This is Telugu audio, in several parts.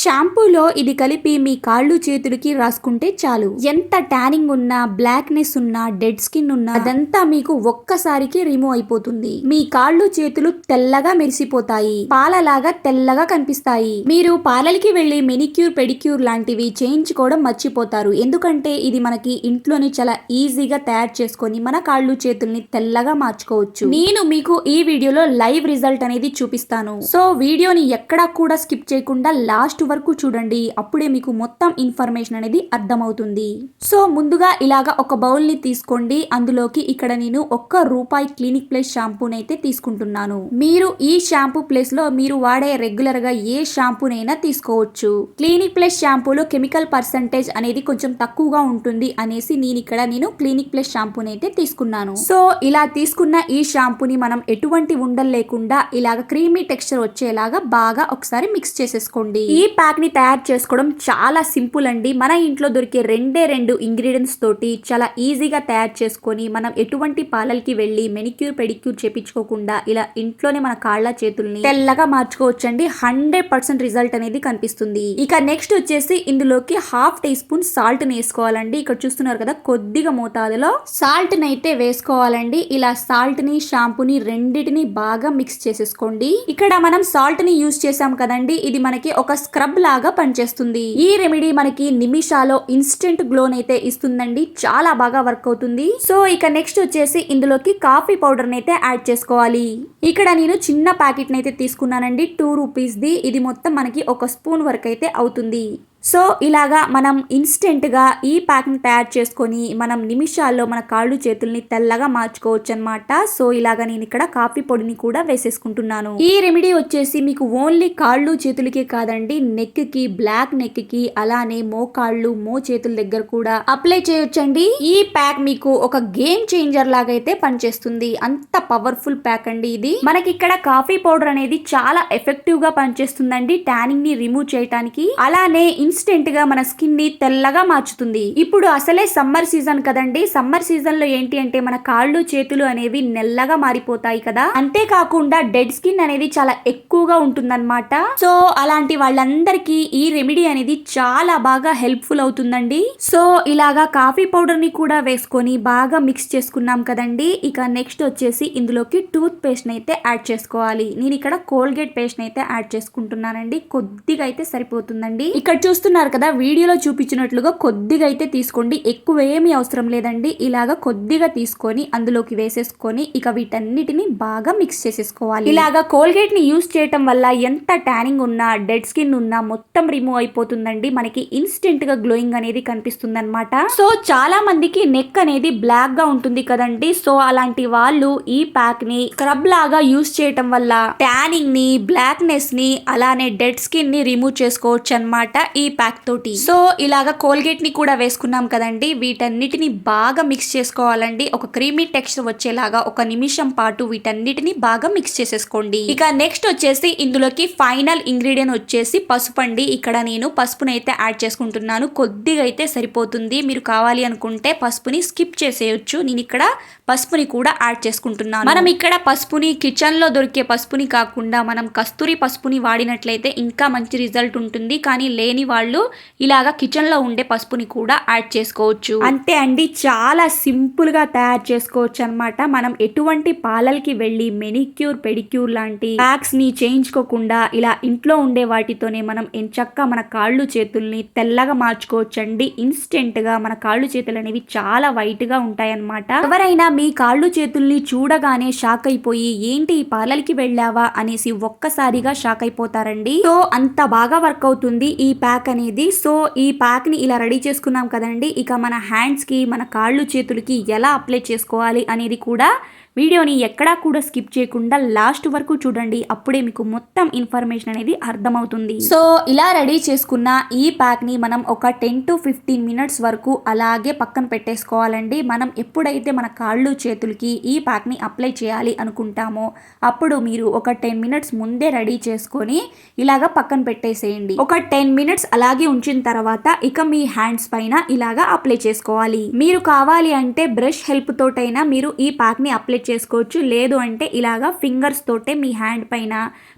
షాంపూలో ఇది కలిపి మీ కాళ్ళు చేతులకి రాసుకుంటే చాలు. ఎంత ట్యానింగ్ ఉన్నా, బ్లాక్నెస్ ఉన్నా, డెడ్ స్కిన్ ఉన్నా అదంతా మీకు ఒక్కసారికి రిమూవ్ అయిపోతుంది. మీ కాళ్ళు చేతులు తెల్లగా మెరిసిపోతాయి, పాలలాగా తెల్లగా కనిపిస్తాయి. మీరు పార్లర్కి వెళ్లి మెనిక్యూర్ పెడిక్యూర్ లాంటివి చేయించుకోవడం మర్చిపోతారు. ఎందుకంటే ఇది మనకి ఇంట్లోనే చాలా ఈజీగా తయారు చేసుకొని మన కాళ్ళు చేతుల్ని తెల్లగా మార్చుకోవచ్చు. నేను మీకు ఈ వీడియోలో లైవ్ రిజల్ట్ అనేది చూపిస్తాను. సో వీడియోని ఎక్కడా కూడా స్కిప్ చేయకుండా లాస్ట్ వరకు చూడండి. అప్పుడే మీకు మొత్తం ఇన్ఫర్మేషన్ అనేది అర్థమవుతుంది. సో ముందుగా ఇలాగా ఒక బౌల్ ని తీసుకోండి. అందులోకి ఇక్కడ నేను ₹1 క్లినిక్ ప్లస్ షాంపూని అయితే తీసుకుంటున్నాను. మీరు ఈ షాంపూ ప్లేస్ లో మీరు వాడే రెగ్యులర్ గా ఏ షాంపూనైనా తీసుకోవచ్చు. క్లినిక్ ప్లస్ షాంపూలో కెమికల్ పర్సంటేజ్ అనేది కొంచెం తక్కువగా ఉంటుంది అనేసి నేను క్లినిక్ ప్లస్ షాంపూని అయితే తీసుకున్నాను. సో ఇలా తీసుకున్న ఈ షాంపూని మనం ఎటువంటి ఉండలు లేకుండా ఇలాగ క్రీమీ టెక్స్చర్ వచ్చేలాగా బాగా ఒకసారి మిక్స్ చేసేసుకోండి. ఈ ప్యాక్ ని తయారు చేసుకోవడం చాలా సింపుల్ అండి. మన ఇంట్లో దొరికే రెండు ఇంగ్రీడియంట్స్ తోటి చాలా ఈజీగా తయారు చేసుకొని మనం ఎటువంటి పార్లర్కి వెళ్ళి మెనిక్యూర్ పెడిక్యూర్ చేపించుకోకుండా ఇలా ఇంట్లోనే మన కాళ్ళ చేతుల్ని తెల్లగా మార్చుకోవచ్చండి. 100% రిజల్ట్ అనేది కనిపిస్తుంది. ఇక నెక్స్ట్ వచ్చేసి ఇందులోకి ½ టీ స్పూన్ సాల్ట్ ని వేసుకోవాలండి. ఇక్కడ చూస్తున్నారు కదా, కొద్దిగా మోతాదులో సాల్ట్ ని అయితే వేసుకోవాలండి. ఇలా సాల్ట్ ని షాంపూని రెండిటిని బాగా మిక్స్ చేసేసుకోండి. ఇక్కడ మనం సాల్ట్ ని యూజ్ చేసాం కదండి, ఇది మనకి ఒక స్క్రబ్ లాగా పనిచేస్తుంది. ఈ రెమెడీ మనకి నిమిషాలో ఇన్స్టెంట్ గ్లోన్ అయితే ఇస్తుందండి. చాలా బాగా వర్క్ అవుతుంది. సో ఇక నెక్స్ట్ వచ్చేసి ఇందులోకి కాఫీ పౌడర్ అయితే యాడ్ చేసుకోవాలి. ఇక్కడ నేను చిన్న ప్యాకెట్ అయితే తీసుకున్నానండి, ₹2ది. ఇది మొత్తం మనకి 1 స్పూన్ వరకు అయితే అవుతుంది. సో ఇలాగా మనం ఇన్స్టెంట్ గా ఈ ప్యాక్ ని తయారు చేసుకొని మనం నిమిషాల్లో మన కాళ్ళు చేతుల్ని తెల్లగా మార్చుకోవచ్చు అనమాట. సో ఇలాగా నేను ఇక్కడ కాఫీ పొడిని కూడా వేసేసుకుంటున్నాను. ఈ రెమెడీ వచ్చేసి మీకు ఓన్లీ కాళ్ళు చేతులకే కాదండి, నెక్ కి, బ్లాక్ నెక్ కి, అలానే మోకాళ్ళు చేతుల దగ్గర కూడా అప్లై చేయొచ్చండి. ఈ ప్యాక్ మీకు ఒక గేమ్ చేంజర్ లాగా అయితే పనిచేస్తుంది. అంత పవర్ఫుల్ ప్యాక్ అండి ఇది. మనకి ఇక్కడ కాఫీ పౌడర్ అనేది చాలా ఎఫెక్టివ్ గా పనిచేస్తుందండి ట్యానింగ్ ని రిమూవ్ చేయడానికి. అలానే ఇన్స్టెంట్ గా మన స్కిన్ ని తెల్లగా మార్చుతుంది. ఇప్పుడు అసలే సమ్మర్ సీజన్ కదండి. సమ్మర్ సీజన్ లో ఏంటి అంటే మన కాళ్ళు చేతులు అనేవి నల్లగా మారిపోతాయి కదా. అంతేకాకుండా డెడ్ స్కిన్ అనేది చాలా ఎక్కువగా ఉంటుందన్నమాట. సో అలాంటి వాళ్ళందరికీ ఈ రెమెడీ అనేది చాలా బాగా హెల్ప్ఫుల్ అవుతుందండి. సో ఇలాగా కాఫీ పౌడర్ ని కూడా వేసుకొని బాగా మిక్స్ చేసుకున్నాం కదండి. ఇక నెక్స్ట్ వచ్చేసి ఇందులోకి టూత్ పేస్ట్ అయితే యాడ్ చేసుకోవాలి. నేను ఇక్కడ కోల్గేట్ పేస్ట్ అయితే యాడ్ చేసుకుంటున్నానండి. కొద్దిగా అయితే సరిపోతుందండి. ఇక్కడ చూస్తున్నారు కదా, వీడియోలో చూపించినట్లుగా కొద్దిగా అయితే తీసుకోండి, ఎక్కువ ఏమీ అవసరం లేదండి. ఇలాగా కొద్దిగా తీసుకొని అందులోకి వేసేసుకొని ఇక వీటన్నిటిని బాగా మిక్స్ చేసేసుకోవాలి. ఇలాగా కోల్గేట్ ని యూజ్ చేయటం వల్ల ఎంత ట్యానింగ్ ఉన్నా, డెడ్ స్కిన్ ఉన్నా మొత్తం రిమూవ్ అయిపోతుందండి. మనకి ఇన్స్టెంట్ గా గ్లోయింగ్ అనేది కనిపిస్తుంది అనమాట. సో చాలా మందికి నెక్ అనేది బ్లాక్ గా ఉంటుంది కదండి. సో అలాంటి వాళ్ళు ఈ ప్యాక్ ని స్క్రబ్ లాగా యూజ్ చేయటం వల్ల ట్యానింగ్ ని, బ్లాక్నెస్ ని, అలానే డెడ్ స్కిన్ ని రిమూవ్ చేసుకోవచ్చు అనమాట ఈ ప్యాక్ తోటి. సో ఇలాగా కోల్గేట్ ని కూడా వేసుకున్నాం కదండి, వీటన్నిటిని బాగా మిక్స్ చేసుకోవాలండి. ఒక క్రీమీ టెక్స్చర్ వచ్చేలాగా 1 నిమిషం పాటు వీటన్నిటిని బాగా మిక్స్ చేసేసుకోండి. ఇక నెక్స్ట్ వచ్చేసి ఇందులోకి ఫైనల్ ఇంగ్రీడియంట్ వచ్చేసి పసుపు అండి. ఇక్కడ నేను పసుపుని అయితే యాడ్ చేసుకుంటున్నాను. కొద్దిగా అయితే సరిపోతుంది. మీరు కావాలి అనుకుంటే పసుపుని స్కిప్ చేసేయచ్చు. నేను ఇక్కడ పసుపుని కూడా యాడ్ చేసుకుంటున్నాను. మనం ఇక్కడ పసుపుని కిచెన్ లో దొరికే పసుపుని కాకుండా మనం కస్తూరి పసుపుని వాడినట్లయితే ఇంకా మంచి రిజల్ట్ ఉంటుంది. కానీ లేని వాళ్ళు ఇలాగా కిచెన్ లో ఉండే పసుపుని కూడా యాడ్ చేసుకోవచ్చు. అంతే అండి, చాలా సింపుల్ గా తయారు చేసుకోవచ్చు అనమాట. మనం ఎటువంటి పార్లర్కి వెళ్ళి మెనిక్యూర్ పెడిక్యూర్ లాంటి ప్యాక్స్ ని చేయించుకోకుండా ఇలా ఇంట్లో ఉండే వాటితోనే మనం ఎంచక్కా మన కాళ్ళు చేతుల్ని తెల్లగా మార్చుకోవచ్చు అండి. ఇన్స్టెంట్ గా మన కాళ్ళు చేతులు అనేవి చాలా వైట్ గా ఉంటాయి అనమాట. ఎవరైనా మీ కాళ్ళు చేతుల్ని చూడగానే షాక్ అయిపోయి ఏంటి ఈ పార్లర్కి వెళ్ళావా అనేసి ఒక్కసారిగా షాక్ అయిపోతారండి. సో అంత బాగా వర్క్ అవుతుంది ఈ ప్యాక్ అనేది. సో ఈ ప్యాక్ ని ఇలా రెడీ చేసుకున్నాం కదండి. ఇక మన హ్యాండ్స్ కి, మన కాళ్ళు చేతులకి ఎలా అప్లై చేసుకోవాలి అనేది కూడా వీడియోని ఎక్కడా కూడా స్కిప్ చేయకుండా లాస్ట్ వరకు చూడండి. అప్పుడే మీకు మొత్తం ఇన్ఫర్మేషన్ అనేది అర్థమవుతుంది. సో ఇలా రెడీ చేసుకున్న ఈ ప్యాక్ ని మనం ఒక 10 to 15 మినిట్స్ వరకు అలాగే పక్కన పెట్టేసుకోవాలండి. మనం ఎప్పుడైతే మన కాళ్ళు చేతులకి ఈ ప్యాక్ ని అప్లై చేయాలి అనుకుంటామో అప్పుడు మీరు ఒక 10 మినిట్స్ ముందే రెడీ చేసుకొని ఇలాగా పక్కన పెట్టేసేయండి. ఒక 10 మినిట్స్ అలాగే ఉంచిన తర్వాత ఇక మీ హ్యాండ్స్ పైన ఇలాగా అప్లై చేసుకోవాలి. మీరు కావాలి అంటే బ్రష్ హెల్ప్ తోటైనా మీరు ఈ ప్యాక్ ని అప్లై చేసుకోవచ్చు, లేదు అంటే ఇలాగా ఫింగర్స్ తోటే మీ హ్యాండ్ పైన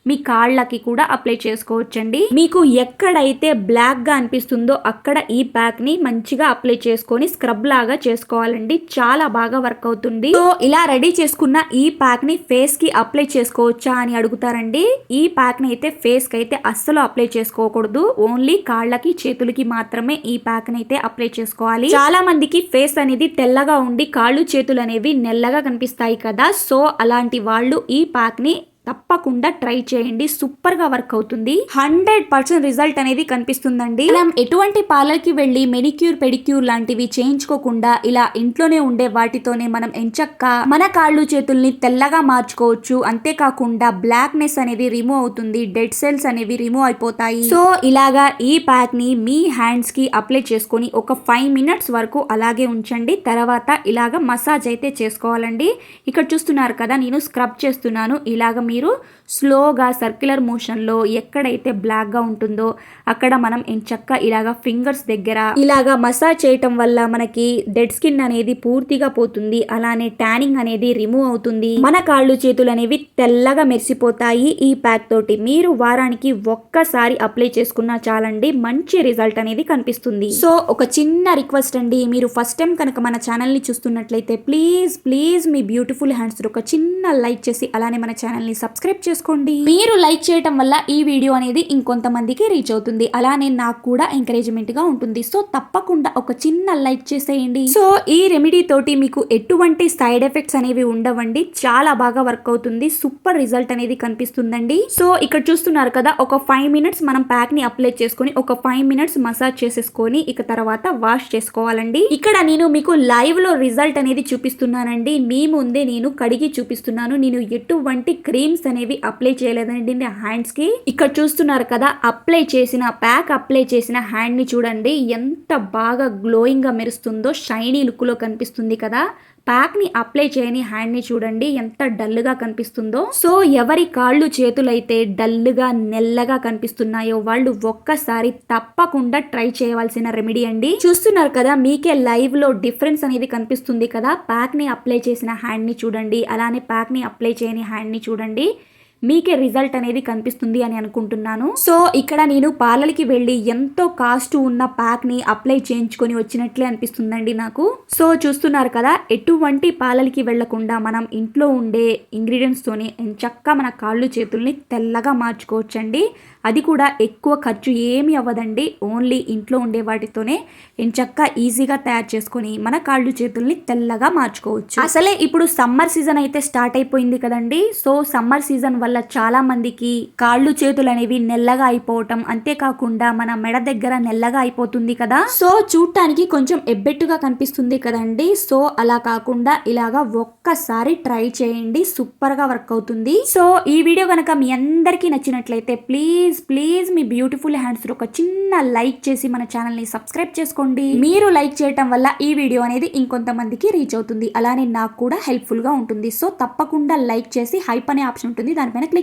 మీ కాళ్ళకి కూడా అప్లై చేసుకోవచ్చండి. మీకు ఎక్కడైతే బ్లాక్ గా అనిపిస్తుందో అక్కడ ఈ ప్యాక్ ని మంచిగా అప్లై చేసుకొని స్క్రబ్ లాగా చేసుకోవాలండి. చాలా బాగా వర్క్ అవుతుంది. సో ఇలా రెడీ చేసుకున్న ఈ ప్యాక్ ని ఫేస్ కి అప్లై చేసుకోవచ్చా అని అడుగుతారండి. ఈ ప్యాక్ ని అయితే ఫేస్ కి అయితే అస్సలు అప్లై చేసుకోకూడదు. ఓన్లీ కాళ్ళకి చేతులకి మాత్రమే ఈ ప్యాక్ ని అయితే అప్లై చేసుకోవాలి. చాలా మందికి ఫేస్ అనేది తెల్లగా ఉండి కాళ్ళు చేతులు అనేవి నల్లగా కనిపిస్తాయి కదా. సో అలాంటి వాళ్ళు ఈ ప్యాక్ ని తప్పకుండా ట్రై చేయండి. సూపర్ గా వర్క్ అవుతుంది. 100% రిజల్ట్ అనేది కనిపిస్తుందండి. మనం ఎటువంటి పార్లర్ కి వెళ్ళి మెనిక్యూర్ పెడిక్యూర్ లాంటివి చేయించుకోకుండా ఇలా ఇంట్లోనే ఉండే వాటితోనే మనం ఎంచక్క మన కాళ్ళు చేతుల్ని తెల్లగా మార్చుకోవచ్చు. అంతేకాకుండా బ్లాక్నెస్ అనేది రిమూవ్ అవుతుంది, డెడ్ సెల్స్ అనేవి రిమూవ్ అయిపోతాయి. సో ఇలాగా ఈ ప్యాక్ ని మీ హ్యాండ్స్ కి అప్లై చేసుకొని ఒక 5 minutes వరకు అలాగే ఉంచండి. తర్వాత ఇలాగ మసాజ్ అయితే చేసుకోవాలండి. ఇక్కడ చూస్తున్నారు కదా, నేను స్క్రబ్ చేస్తున్నాను. ఇలాగ మీరు స్లోగా సర్క్యులర్ మోషన్లో ఎక్కడైతే బ్లాక్గా ఉంటుందో అక్కడ మనం ఎంచక్క ఇలాగా ఫింగర్స్ దగ్గర ఇలాగా మసాజ్ చేయటం వల్ల మనకి డెడ్ స్కిన్ అనేది పూర్తిగా పోతుంది. అలానే ట్యానింగ్ అనేది రిమూవ్ అవుతుంది. మన కాళ్ళు చేతులు అనేవి తెల్లగా మెరిసిపోతాయి. ఈ ప్యాక్ తోటి మీరు వారానికి ఒక్కసారి అప్లై చేసుకున్నా చాలండి, మంచి రిజల్ట్ అనేది కనిపిస్తుంది. సో ఒక చిన్న రిక్వెస్ట్ అండి, మీరు ఫస్ట్ టైం కనుక మన ఛానల్ని చూస్తున్నట్లయితే please please me beautiful hands ఒక చిన్న లైక్ చేసి అలానే మన ఛానల్ని సబ్స్క్రైబ్ చేసుకోండి. మీరు లైక్ చేయటం వల్ల ఈ వీడియో అనేది ఇంకొంతమందికి రీచ్ అవుతుంది, అలానే నాకు కూడా ఎంకరేజ్మెంట్ గా ఉంటుంది. సో తప్పకుండా ఒక చిన్న లైక్ చేసేయండి. సో ఈ రెమెడీ తోటి మీకు ఎటువంటి సైడ్ ఎఫెక్ట్స్ అనేవి ఉండవండి. చాలా బాగా వర్క్ అవుతుంది. సూపర్ రిజల్ట్ అనేది కనిపిస్తుందండి. సో ఇక్కడ చూస్తున్నారు కదా, ఒక 5 minutes మనం ప్యాక్ ని అప్లై చేసుకొని ఒక 5 minutes మసాజ్ చేసేసుకొని ఇక తర్వాత వాష్ చేసుకోవాలండి. ఇక్కడ నేను మీకు లైవ్ లో రిజల్ట్ అనేది చూపిస్తున్నానండి. మీ ముందే నేను కడిగి చూపిస్తున్నాను. నేను ఎటువంటి క్రీమ్స్ అనేవి అప్లై చేయలేదండి హ్యాండ్స్ కి. ఇక్కడ చూస్తున్నారు కదా, అప్లై చేసిన ప్యాక్ అప్లై చేసిన హ్యాండ్ ని చూడండి ఎంత బాగా గ్లోయింగ్ గా మెరుస్తుందో, షైనీ లుక్ లో కనిపిస్తుంది కదా. ప్యాక్ ని అప్లై చేయని హ్యాండ్ ని చూడండి ఎంత డల్ గా కనిపిస్తుందో. సో ఎవరి కాళ్ళు చేతులైతే డల్ గా నెల్లగా కనిపిస్తున్నాయో వాళ్ళు ఒక్కసారి తప్పకుండా ట్రై చేయవలసిన రెమెడీ అండి. చూస్తున్నారు కదా, మీకే లైవ్ లో డిఫరెన్స్ అనేది కనిపిస్తుంది కదా. ప్యాక్ ని అప్లై చేసిన హ్యాండ్ ని చూడండి, అలానే ప్యాక్ ని అప్లై చేయని హ్యాండ్ ని చూడండి, మీకే రిజల్ట్ అనేది కనిపిస్తుంది అని అనుకుంటున్నాను. సో ఇక్కడ నేను పార్లర్కి వెళ్ళి ఎంతో కాస్ట్ ఉన్న ప్యాక్ ని అప్లై చేయించుకొని వచ్చినట్లే అనిపిస్తుందండి నాకు. సో చూస్తున్నారు కదా, ఎటువంటి పార్లర్కి వెళ్లకుండా మనం ఇంట్లో ఉండే ఇంగ్రీడియంట్స్ తోనే చక్కగా మన కాళ్ళు చేతుల్ని తెల్లగా మార్చుకోవచ్చండి. అది కూడా ఎక్కువ ఖర్చు ఏమి అవ్వదండి. ఓన్లీ ఇంట్లో ఉండే వాటితోనే ఎంచక్క ఈజీగా తయారు చేసుకొని మన కాళ్ళు చేతుల్ని తెల్లగా మార్చుకోవచ్చు. అసలే ఇప్పుడు సమ్మర్ సీజన్ అయితే స్టార్ట్ అయిపోయింది కదండి. సో సమ్మర్ సీజన్ వల్ల చాలా మందికి కాళ్ళు చేతులు అనేవి నెల్లగా అయిపోవటం, అంతేకాకుండా మన మెడ దగ్గర నెల్లగా అయిపోతుంది కదా. సో చూడటానికి కొంచెం ఎబ్బెట్టుగా కనిపిస్తుంది కదండి. సో అలా కాకుండా ఇలాగా ఒక్కసారి ట్రై చేయండి, సూపర్ గా వర్క్ అవుతుంది. సో ఈ వీడియో కనుక మీ అందరికీ నచ్చినట్లయితే please please me beautiful hands ఒక చిన్న లైక్ చేసి మన ఛానల్ ని సబ్స్క్రైబ్ చేసుకోండి. మీరు లైక్ చేయటం వల్ల ఈ వీడియో అనేది ఇంకొంతమందికి రీచ్ అవుతుంది, అలానే నాకు కూడా హెల్ప్ఫుల్ గా ఉంటుంది. సో తప్పకుండా లైక్ చేసి హైప్ అనే ఆప్షన్ ఉంటుంది, దానిపైన క్లిక్